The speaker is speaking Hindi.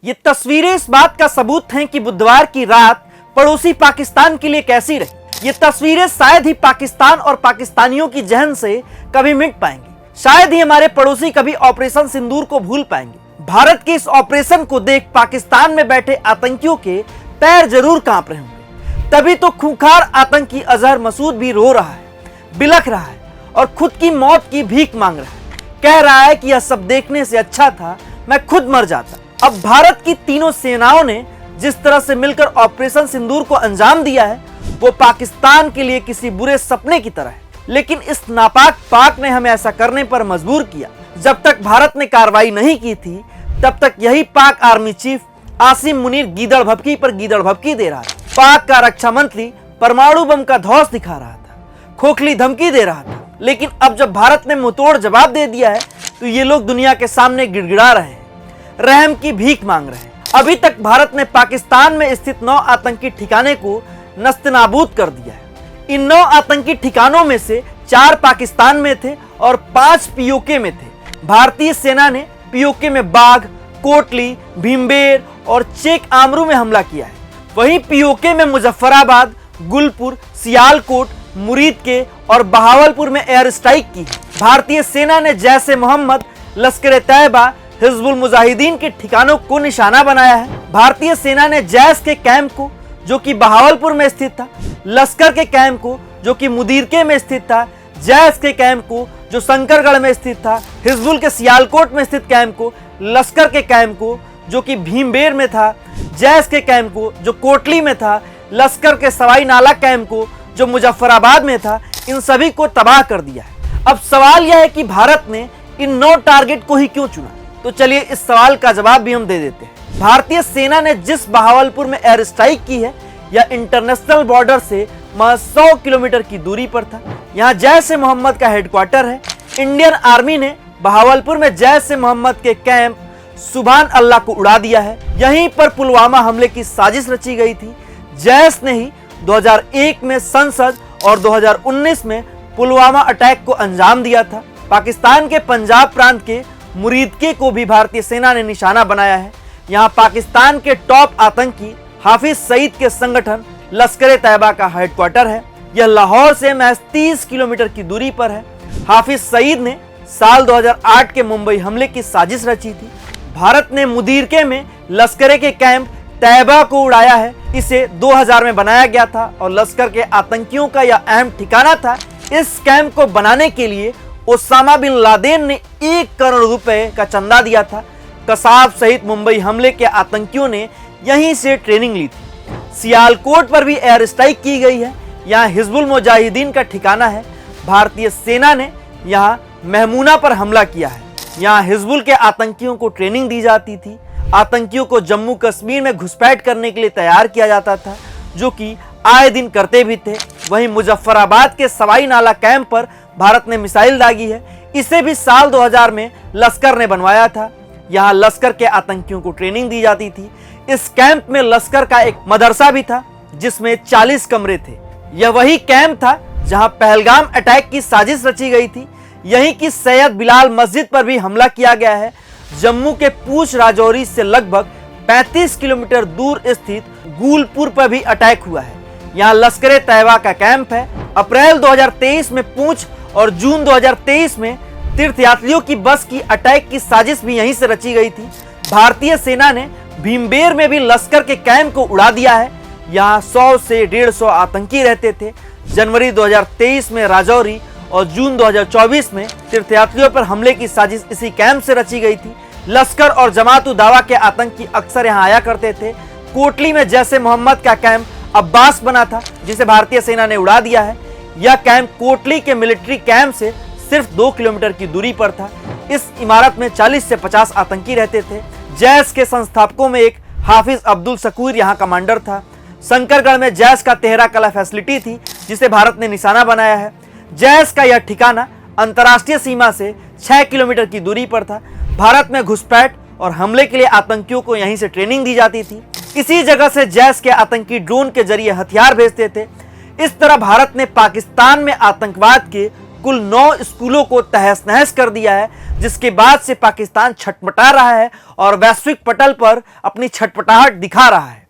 ये तस्वीरें इस बात का सबूत हैं कि बुधवार की रात पड़ोसी पाकिस्तान के लिए कैसी रही। ये तस्वीरें शायद ही पाकिस्तान और पाकिस्तानियों की जहन से कभी मिट पाएंगी। शायद ही हमारे पड़ोसी कभी ऑपरेशन सिंदूर को भूल पाएंगे। भारत के इस ऑपरेशन को देख पाकिस्तान में बैठे आतंकियों के पैर जरूर कांप रहे होंगे। तभी तो खूंखार आतंकी अजहर मसूद भी रो रहा है, बिलख रहा है और खुद की मौत की भीख मांग रहा है। कह रहा है कि यह सब देखने से अच्छा था मैं खुद मर जाता। अब भारत की तीनों सेनाओं ने जिस तरह से मिलकर ऑपरेशन सिंदूर को अंजाम दिया है वो पाकिस्तान के लिए किसी बुरे सपने की तरह है। लेकिन इस नापाक पाक ने हमें ऐसा करने पर मजबूर किया। जब तक भारत ने कार्रवाई नहीं की थी तब तक यही पाक आर्मी चीफ आसिम मुनीर गीदड़ भभकी पर गीदड़ भभकी दे रहा था। पाक का रक्षा मंत्री परमाणु बम का धौंस दिखा रहा था, खोखली धमकी दे रहा था। लेकिन अब जब भारत ने मुंहतोड़ जवाब दे दिया है तो ये लोग दुनिया के सामने गिड़गिड़ा रहे हैं, रहम की भीख मांग रहे हैं। अभी तक भारत ने पाकिस्तान में स्थित 9 आतंकी ठिकाने को नस्तनाबूद कर दिया है। इन 9 आतंकी ठिकानों में से 4 पाकिस्तान में थे और 5 पीओके में थे। भारतीय सेना ने पीओके में बाघ, कोटली, भीमबेर और चेक आमरू में हमला किया है। वहीं पीओके में मुजफ्फराबाद, गुलपुर, सियालकोट, मुरीदके और बहावलपुर में एयर स्ट्राइक की। भारतीय सेना ने जैश ए मोहम्मद, लश्कर तैयबा, हिजबुल मुजाहिदीन के ठिकानों को निशाना बनाया है। भारतीय सेना ने जैश के कैंप को जो कि बहावलपुर में स्थित था, लश्कर के कैंप को जो कि मुदीरके में स्थित था, जैश के कैंप को जो शंकरगढ़ में स्थित था, हिजबुल के सियालकोट में स्थित कैंप को, लश्कर के कैंप को जो कि भीमबेर में था, जैश के कैंप को जो कोटली में था, लश्कर के सवाई नाला कैंप को जो मुजफ्फराबाद में था, इन सभी को तबाह कर दिया है। अब सवाल यह है कि भारत ने इन 9 टारगेट को ही क्यों चुना? तो चलिए इस सवाल का जवाब भी हम दे देते हैं। भारतीय सेना ने जिस बहावलपुर में एयर स्ट्राइक की है यह इंटरनेशनल बॉर्डर से महज 100 किलोमीटर की दूरी पर था। यहाँ जैश ए मोहम्मद का हेडक्वार्टर है। इंडियन आर्मी ने बहावलपुर में जैश ए मोहम्मद के कैंप सुभान अल्लाह को उड़ा दिया है। यहीं पर पुलवामा हमले की साजिश रची गई थी। जैश ने ही 2001 में संसद और 2019 में पुलवामा अटैक को अंजाम दिया था। पाकिस्तान के पंजाब प्रांत के मुरीदके को भी भारतीय सेना ने निशाना बनाया है। यहाँ पाकिस्तान के टॉप आतंकी हाफिज सईद के संगठन लश्कर तैयबा का हेडक्वार्टर है। यह लाहौर से महज 30 किलोमीटर की दूरी पर है। हाफिज सईद ने साल 2008 के मुंबई हमले की साजिश रची थी। भारत ने मुदीरके में लश्कर के कैंप तैयबा को उड़ाया है। इसे 2000 में बनाया गया था और लश्कर के आतंकियों का यह अहम ठिकाना था। इस कैंप को बनाने के लिए ओसामा बिन लादेन ने 1 करोड़ रुपए का चंदा दिया था। कसाब सहित मुंबई हमले के आतंकियों ने यहीं से ट्रेनिंग ली थी। सियालकोट पर भी एयर स्ट्राइक की गई है। यहाँ हिजबुल मुजाहिदीन का ठिकाना है। भारतीय सेना ने यहाँ महमूना पर हमला किया है। यहाँ हिजबुल के आतंकियों को ट्रेनिंग दी जाती थी। आतंकियों को जम्मू कश्मीर में घुसपैठ करने के लिए तैयार किया जाता था, जो कि आए दिन करते भी थे। वहीं मुजफ्फराबाद के सवाई नाला कैंप पर भारत ने मिसाइल दागी है। इसे भी साल 2000 में लश्कर ने बनवाया था। यहाँ लश्कर के आतंकियों को ट्रेनिंग दी जाती थी। इस कैंप में लश्कर का एक मदरसा भी था जिसमें 40 कमरे थे। यह वही कैंप था जहां पहलगाम अटैक की साजिश रची गई थी। यहीं की सैयद बिलाल मस्जिद पर भी हमला किया गया है। जम्मू के पूंछ राजौरी से लगभग 35 किलोमीटर दूर स्थित गुलपुर पर भी अटैक हुआ है। यहाँ लश्कर तैयबा का कैंप है। अप्रैल 2023 में पूंछ और जून 2023 में तीर्थयात्रियों की बस की अटैक की साजिश भी यहीं से रची गई थी। भारतीय सेना ने भीमबेर में भी लश्कर के कैंप को उड़ा दिया है। यहाँ 100 से 150 आतंकी रहते थे। जनवरी 2023 में राजौरी और जून 2024 में तीर्थयात्रियों पर हमले की साजिश इसी कैंप से रची गई थी। लश्कर और जमात उद दावा के आतंकी अक्सर यहाँ आया करते थे। कोटली में जैश ए मोहम्मद का कैंप अब्बास बना था जिसे भारतीय सेना ने उड़ा दिया है। यह कैंप कोटली के मिलिट्री कैंप से सिर्फ 2 किलोमीटर की दूरी पर था। इस इमारत में 40 से 50 आतंकी रहते थे। जैश के संस्थापकों में एक हाफिज अब्दुल शकूर यहाँ कमांडर था। शंकरगढ़ में जैश का तेहरा कला फैसिलिटी थी जिसे भारत ने निशाना बनाया है। जैश का यह ठिकाना अंतर्राष्ट्रीय सीमा से 6 किलोमीटर की दूरी पर था। भारत में घुसपैठ और हमले के लिए आतंकियों को यहीं से ट्रेनिंग दी जाती थी। इसी जगह से जैश के आतंकी ड्रोन के जरिए हथियार भेजते थे। इस तरह भारत ने पाकिस्तान में आतंकवाद के कुल 9 स्कूलों को तहस नहस कर दिया है, जिसके बाद से पाकिस्तान छटपटा रहा है और वैश्विक पटल पर अपनी छटपटाहट दिखा रहा है।